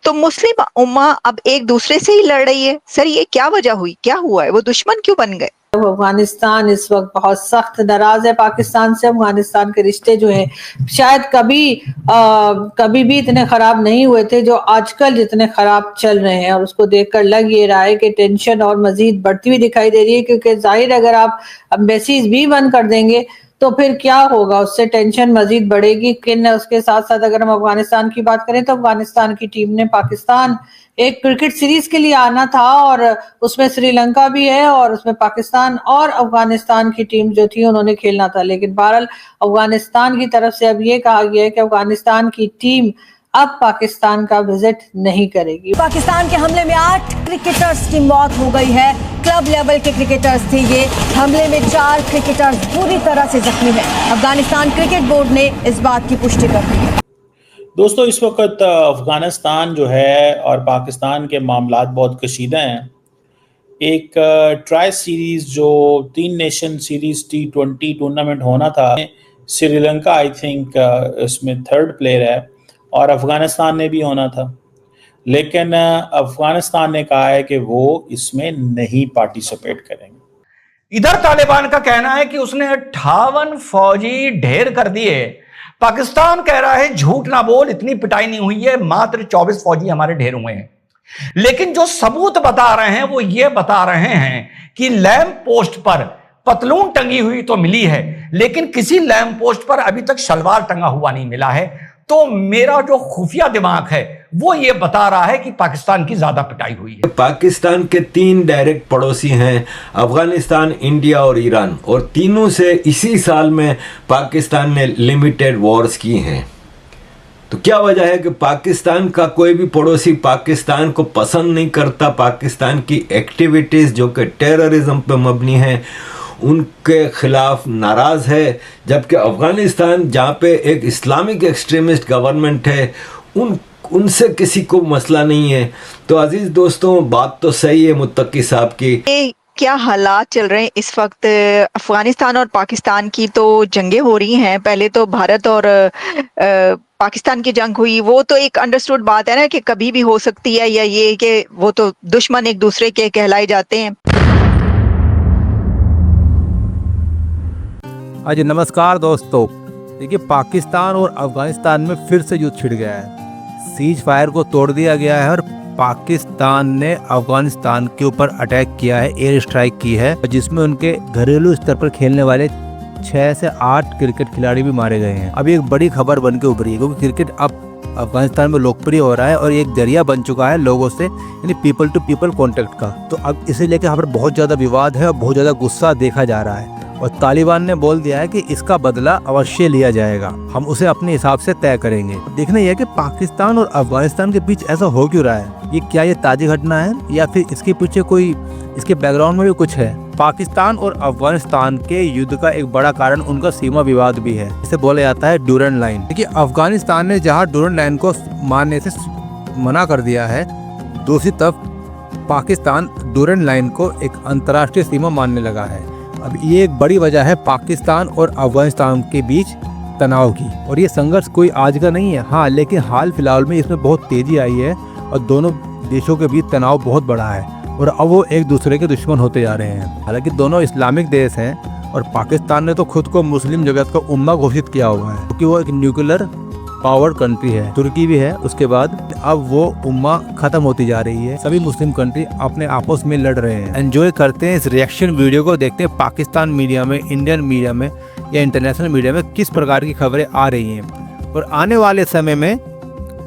तो मुस्लिम उम्मा अब एक दूसरे से ही लड़ रही है। सर ये क्या वजह हुई, क्या हुआ है, वो दुश्मन क्यों बन गए? अफगानिस्तान इस वक्त बहुत सख्त नाराज है पाकिस्तान से। अफगानिस्तान के रिश्ते जो है शायद कभी भी इतने खराब नहीं हुए थे जो आजकल जितने खराब चल रहे हैं, और उसको देखकर लग ये रहा है कि टेंशन और मजीद बढ़ती हुई दिखाई दे रही है, क्योंकि जाहिर अगर आप एम्बेसीज भी बंद कर देंगे तो फिर क्या होगा, उससे टेंशन मजीद बढ़ेगी। उसके साथ साथ अगर हम अफगानिस्तान की बात करें तो अफगानिस्तान की टीम ने पाकिस्तान एक क्रिकेट सीरीज के लिए आना था, और उसमें श्रीलंका भी है और उसमें पाकिस्तान और अफगानिस्तान की टीम जो थी उन्होंने खेलना था। लेकिन बहरहाल अफगानिस्तान की तरफ से अब ये कहा गया है कि अफगानिस्तान की टीम अब पाकिस्तान का विजिट नहीं करेगी। पाकिस्तान के हमले में 8 क्रिकेटर्स की मौत हो गई है। क्लब लेवल के क्रिकेटर्स थे ये। हमले में 4 क्रिकेटर्स पूरी तरह से जख्मी हैं। अफगानिस्तान क्रिकेट बोर्ड ने इस बात की पुष्टि कर दी है। दोस्तों, इस वक्त अफगानिस्तान जो है और पाकिस्तान के मामलात बहुत कशीदा हैं। एक ट्राई सीरीज़ जो 3 नेशन सीरीज़ T20 टूर्नामेंट होना था, श्रीलंका आई थिंक इसमें थर्ड प्लेयर है और अफगानिस्तान ने भी होना था, लेकिन अफगानिस्तान ने कहा है कि वो इसमें नहीं पार्टिसिपेट करेंगे। इधर तालिबान का कहना है कि उसने 58 फौजी ढेर कर दिए। पाकिस्तान कह रहा है झूठ ना बोल, इतनी पिटाई नहीं हुई है, मात्र 24 फौजी हमारे ढेर हुए हैं। लेकिन जो सबूत बता रहे हैं वो ये बता रहे हैं कि लैंप पोस्ट पर पतलून टंगी हुई तो मिली है, लेकिन किसी लैंप पोस्ट पर अभी तक शलवार टंगा हुआ नहीं मिला है। तो मेरा जो खुफिया दिमाग है वो ये बता रहा है कि पाकिस्तान की ज्यादा पिटाई हुई है। पाकिस्तान के 3 डायरेक्ट पड़ोसी हैं, अफगानिस्तान, इंडिया और ईरान, और तीनों से इसी साल में पाकिस्तान ने लिमिटेड वॉर्स की हैं। तो क्या वजह है कि पाकिस्तान का कोई भी पड़ोसी पाकिस्तान को पसंद नहीं करता, पाकिस्तान की एक्टिविटीज जो कि टेररिज्म पे मबनी है उनके खिलाफ नाराज है, जबकि अफगानिस्तान जहाँ पे एक इस्लामिक एक्सट्रीमिस्ट गवर्नमेंट है उनसे किसी को मसला नहीं है। तो अजीज दोस्तों, बात तो सही है मुत्तकी साहब की। क्या हालात चल रहे हैं इस वक्त अफगानिस्तान और पाकिस्तान की, तो जंगें हो रही हैं। पहले तो भारत और पाकिस्तान की जंग हुई, वो तो एक अंडरस्टूड बात है ना कि कभी भी हो सकती है, या ये कि वो तो दुश्मन एक दूसरे के कहलाए जाते हैं। आज नमस्कार दोस्तों, देखिए पाकिस्तान और अफगानिस्तान में फिर से युद्ध छिड़ गया है। सीज फायर को तोड़ दिया गया है और पाकिस्तान ने अफगानिस्तान के ऊपर अटैक किया है, एयर स्ट्राइक की है, जिसमें उनके घरेलू स्तर पर खेलने वाले 6 से 8 क्रिकेट खिलाड़ी भी मारे गए हैं। अभी एक बड़ी खबर बन के उभरी है, क्योंकि क्रिकेट अब अफगानिस्तान में लोकप्रिय हो रहा है और एक जरिया बन चुका है लोगों से, यानी पीपल टू पीपल कॉन्टेक्ट का। तो अब इसे लेकर यहाँ पर बहुत ज़्यादा विवाद है और बहुत ज़्यादा गुस्सा देखा जा रहा है, और तालिबान ने बोल दिया है कि इसका बदला अवश्य लिया जाएगा, हम उसे अपने हिसाब से तय करेंगे। देखना यह है कि पाकिस्तान और अफगानिस्तान के बीच ऐसा हो क्यों रहा है। क्या ये ताज़ी घटना है या फिर इसके पीछे कोई, इसके बैकग्राउंड में भी कुछ है। पाकिस्तान और अफगानिस्तान के युद्ध का एक बड़ा कारण उनका सीमा विवाद भी है, इसे बोला जाता है डूरन लाइन। देखिए अफगानिस्तान ने जहाँ डूरन लाइन को मानने से मना कर दिया है, दूसरी तरफ पाकिस्तान डूरन लाइन को एक अंतर्राष्ट्रीय सीमा मानने लगा है। अब ये एक बड़ी वजह है पाकिस्तान और अफगानिस्तान के बीच तनाव की, और ये संघर्ष कोई आज का नहीं है। हाँ, लेकिन हाल फिलहाल में इसमें बहुत तेजी आई है और दोनों देशों के बीच तनाव बहुत बड़ा है और अब वो एक दूसरे के दुश्मन होते जा रहे हैं। हालांकि दोनों इस्लामिक देश हैं और पाकिस्तान ने तो खुद को मुस्लिम जगत का उम्मा घोषित किया हुआ है, क्योंकि वो एक न्यूक्लियर पावर कंट्री है। तुर्की भी है उसके बाद, अब वो उम्मा खत्म होती जा रही है। सभी मुस्लिम कंट्री अपने आपस में लड़ रहे हैं। एंजॉय करते हैं इस रिएक्शन वीडियो को, देखते हैं पाकिस्तान मीडिया में, इंडियन मीडिया में या इंटरनेशनल मीडिया में किस प्रकार की खबरें आ रही हैं, और आने वाले समय में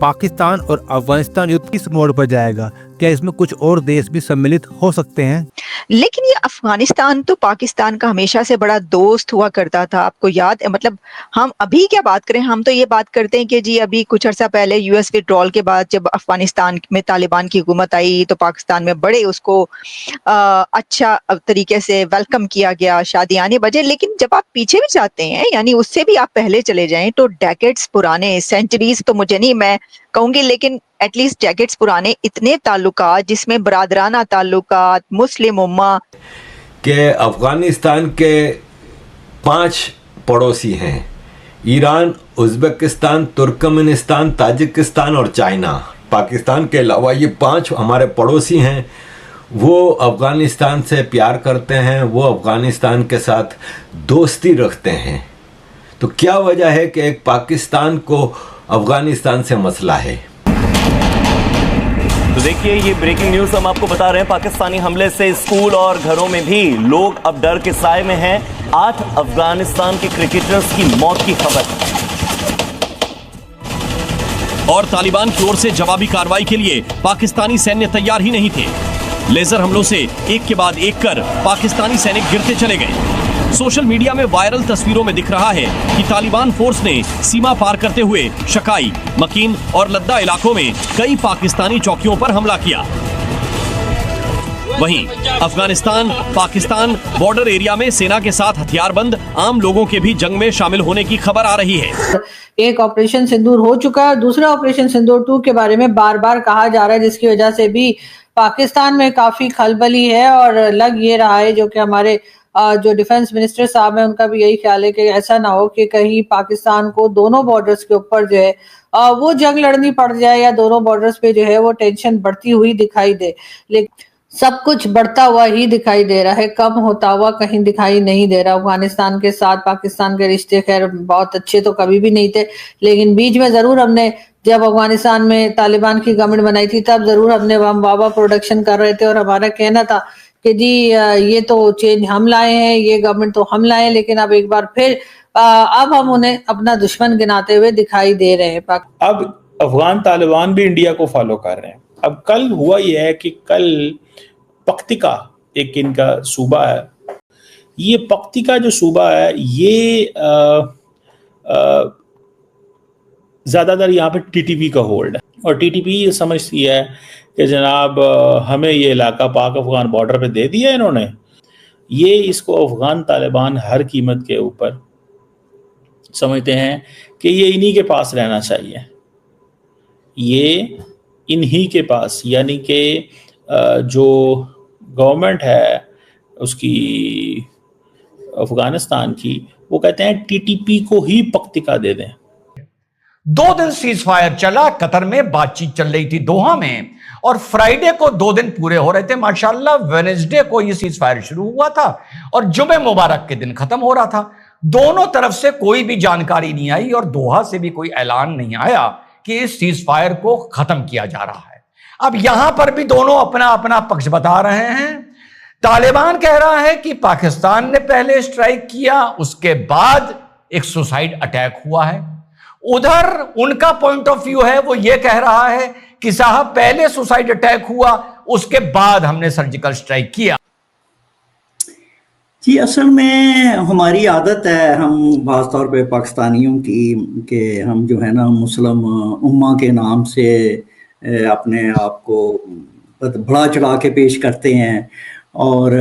पाकिस्तान और अफगानिस्तान युद्ध किस मोड़ पर जाएगा। क्या इसमें कुछ और देश भी सम्मिलित हो सकते हैं? लेकिन ये अफगानिस्तान तो पाकिस्तान का हमेशा से बड़ा दोस्त हुआ करता था, आपको याद है। मतलब हम अभी क्या बात करें, हम तो ये बात करते हैं कि जी अभी कुछ अर्सा पहले यूएस विड्रॉल के बाद जब अफगानिस्तान में तालिबान की हुकूमत आई तो पाकिस्तान में बड़े उसको अच्छा तरीके से वेलकम किया गया, शादियाने बजे। लेकिन जब आप पीछे भी जाते हैं, यानी उससे भी आप पहले चले जाएं, तो डेकेड्स पुराने, सेंचुरीज तो मुझे नहीं मैं कहूंगी, लेकिन एटलीस्ट डेकेड्स पुराने इतने ताल्लुकात जिसमें बरादराना ताल्लुकात, मुस्लिम उम्मा के अफगानिस्तान के 5 पड़ोसी हैं, ईरान, उज़्बेकिस्तान, तुर्कमेनिस्तान, ताजिकिस्तान और चाइना। पाकिस्तान के अलावा ये 5 हमारे पड़ोसी हैं, वो अफ़गानिस्तान से प्यार करते हैं, वो अफ़गानिस्तान के साथ दोस्ती रखते हैं। तो क्या वजह है कि एक पाकिस्तान को अफ़गानिस्तान से मसला है? तो देखिए, ये ब्रेकिंग न्यूज हम आपको बता रहे हैं। पाकिस्तानी हमले से स्कूल और घरों में भी लोग अब डर के साए में हैं। 8 अफगानिस्तान के क्रिकेटर्स की मौत की खबर। और तालिबान की ओर से जवाबी कार्रवाई के लिए पाकिस्तानी सैन्य तैयार ही नहीं थे। लेजर हमलों से एक के बाद एक कर पाकिस्तानी सैनिक गिरते चले गए। सोशल मीडिया में वायरल तस्वीरों में दिख रहा है कि तालिबान फोर्स ने सीमा पार करते हुए शकाई, मकीन और लद्दा इलाकों में कई पाकिस्तानी चौकियों पर हमला किया। वहीं अफगानिस्तान पाकिस्तान बॉर्डर एरिया में सेना के साथ हथियारबंद आम लोगों के भी जंग में शामिल होने की खबर आ रही है। एक ऑपरेशन सिंदूर हो चुका है, दूसरा ऑपरेशन सिंदूर 2 के बारे में बार बार कहा जा रहा है, जिसकी वजह से भी पाकिस्तान में काफी खलबली है। और लग ये रहा है, जो कि हमारे जो डिफेंस मिनिस्टर साहब हैं उनका भी यही ख्याल है कि ऐसा ना हो कि कहीं पाकिस्तान को दोनों बॉर्डर्स के ऊपर जो है वो जंग लड़नी पड़ जाए, या दोनों बॉर्डर्स पे जो है वो टेंशन बढ़ती हुई दिखाई दे। लेकिन सब कुछ बढ़ता हुआ ही दिखाई दे रहा है, कम होता हुआ कहीं दिखाई नहीं दे रहा। अफगानिस्तान के साथ पाकिस्तान के रिश्ते खैर बहुत अच्छे तो कभी भी नहीं थे, लेकिन बीच में जरूर हमने, जब अफगानिस्तान में तालिबान की गवर्नमेंट बनाई थी, तब जरूर हमने हम वावा प्रोडक्शन कर रहे थे और हमारा कहना था कि जी ये तो चेंज हम लाए हैं, ये गवर्नमेंट तो हम लाए हैं। लेकिन अब एक बार फिर अब हम उन्हें अपना दुश्मन गिनाते हुए दिखाई दे रहे हैं। अब अफगान तालिबान भी इंडिया को फॉलो कर रहे हैं। अब कल हुआ यह है कि कल पख्तिका एक इनका सूबा है, ये पख्तिका जो सूबा है ये ज़्यादातर यहाँ पे टीटीपी का होल्ड है, और टीटीपी ये समझती है कि जनाब हमें ये इलाका पाक अफगान बॉर्डर पे दे दिया इन्होंने, ये इसको अफगान तालिबान हर कीमत के ऊपर समझते हैं कि ये इन्हीं के पास रहना चाहिए, ये इन्हीं के पास, यानी कि जो गवर्नमेंट है उसकी अफगानिस्तान की, वो कहते हैं टीटीपी को ही पख्तिका दे दें। 2 दिन सीज फायर चला, कतर में बातचीत चल रही थी दोहा में, और फ्राइडे को 2 दिन पूरे हो रहे थे माशाल्लाह। वेडनेसडे को ये सीज फायर शुरू हुआ था और जुमे मुबारक के दिन खत्म हो रहा था। दोनों तरफ से कोई भी जानकारी नहीं आई और दोहा से भी कोई ऐलान नहीं आया कि इस सीज फायर को खत्म किया जा रहा है। अब यहां पर भी दोनों अपना अपना पक्ष बता रहे हैं। तालिबान कह रहा है कि पाकिस्तान ने पहले स्ट्राइक किया, उसके बाद एक सुसाइड अटैक हुआ है। उधर उनका पॉइंट ऑफ व्यू है, वो ये कह रहा है कि साहब पहले सुसाइड अटैक हुआ, उसके बाद हमने सर्जिकल स्ट्राइक किया। जी, असल में हमारी आदत है, हम खासतौर पे पाकिस्तानियों की, कि हम जो है ना मुस्लिम उम्मा के नाम से अपने आप को बढ़ा चढ़ा के पेश करते हैं। और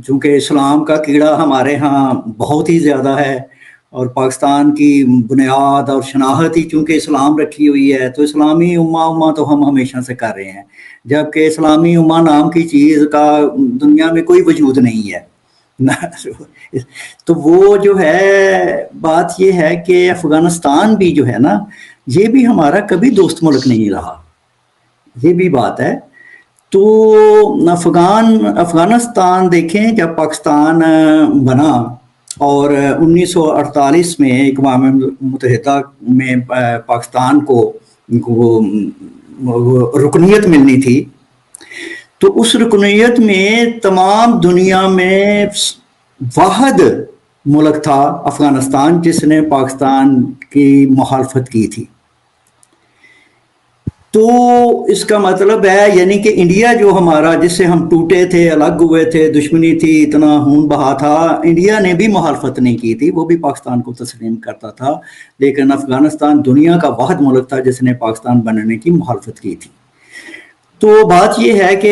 चूँकि इस्लाम का कीड़ा हमारे यहाँ बहुत ही ज़्यादा है और पाकिस्तान की बुनियाद और शनाख्त ही चूँकि इस्लाम रखी हुई है, तो इस्लामी उम्मा तो हम हमेशा से कर रहे हैं, जबकि इस्लामी उम्मा नाम की चीज़ का दुनिया में कोई वजूद नहीं है ना। तो वो जो है बात ये है कि अफ़गानिस्तान भी जो है ना, ये भी हमारा कभी दोस्त मुल्क नहीं रहा, ये भी बात है। तो अफ़गानिस्तान देखें, जब पाकिस्तान बना और 1948 में अक़वाम मुत्तहिदा में पाकिस्तान को रुकनीत मिलनी थी, तो उस रुकनीत में तमाम दुनिया में वाहिद मुल्क था अफ़गानिस्तान जिसने पाकिस्तान की मुखालफत की थी। तो इसका मतलब है, यानी कि इंडिया जो हमारा, जिससे हम टूटे थे, अलग हुए थे, दुश्मनी थी, इतना खून बहा था, इंडिया ने भी मुखालफत नहीं की थी, वो भी पाकिस्तान को तस्लीम करता था। लेकिन अफ़गानिस्तान दुनिया का वाहिद मुल्क था जिसने पाकिस्तान बनने की मुखालफत की थी। तो बात ये है कि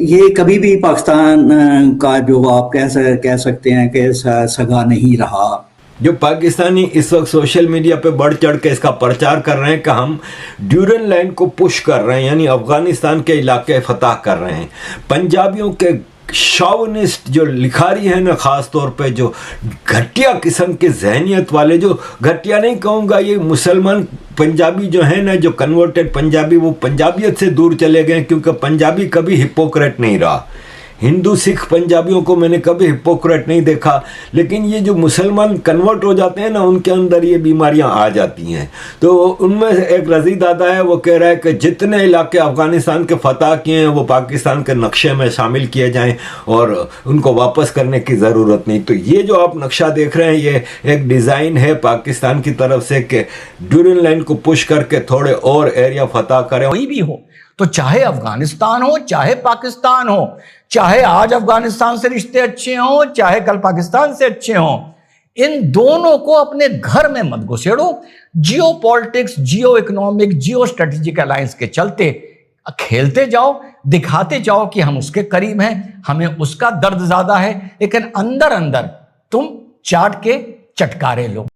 ये कभी भी पाकिस्तान का जो आप कह सकते हैं कि सगा नहीं रहा। जो पाकिस्तानी इस वक्त सोशल मीडिया पे बढ़ चढ़ के इसका प्रचार कर रहे हैं कि हम ड्यूरन लाइन को पुश कर रहे हैं, यानी अफगानिस्तान के इलाके फतह कर रहे हैं, पंजाबियों के शॉविनिस्ट जो लिखारी है ना, खास तौर पे जो घटिया किस्म के जहनियत वाले, जो घटिया नहीं कहूँगा, ये मुसलमान पंजाबी जो है ना, जो कन्वर्टेड पंजाबी, वो पंजाबियत से दूर चले गए, क्योंकि पंजाबी कभी हिपोक्रेट नहीं रहा। हिंदू सिख पंजाबियों को मैंने कभी हिपोक्रेट नहीं देखा, लेकिन ये जो मुसलमान कन्वर्ट हो जाते हैं ना, उनके अंदर ये बीमारियां आ जाती हैं। तो उनमें से एक रज़ी दादा है, वो कह रहा है कि जितने इलाके अफ़गानिस्तान के फतह किए हैं वो पाकिस्तान के नक्शे में शामिल किए जाएं और उनको वापस करने की ज़रूरत नहीं। तो ये जो आप नक्शा देख रहे हैं, ये एक डिज़ाइन है पाकिस्तान की तरफ से कि ड्यूरन लाइन को पुश करके थोड़े और एरिया फतह करें। कोई भी हो, तो चाहे अफगानिस्तान हो चाहे पाकिस्तान हो, चाहे आज अफगानिस्तान से रिश्ते अच्छे हों चाहे कल पाकिस्तान से अच्छे हों, इन दोनों को अपने घर में मत घुसेड़ो। Geopolitics, geoeconomic, geostrategic alliance के चलते खेलते जाओ, दिखाते जाओ कि हम उसके करीब हैं, हमें उसका दर्द ज्यादा है, लेकिन अंदर अंदर तुम चाट के चटकारे लो।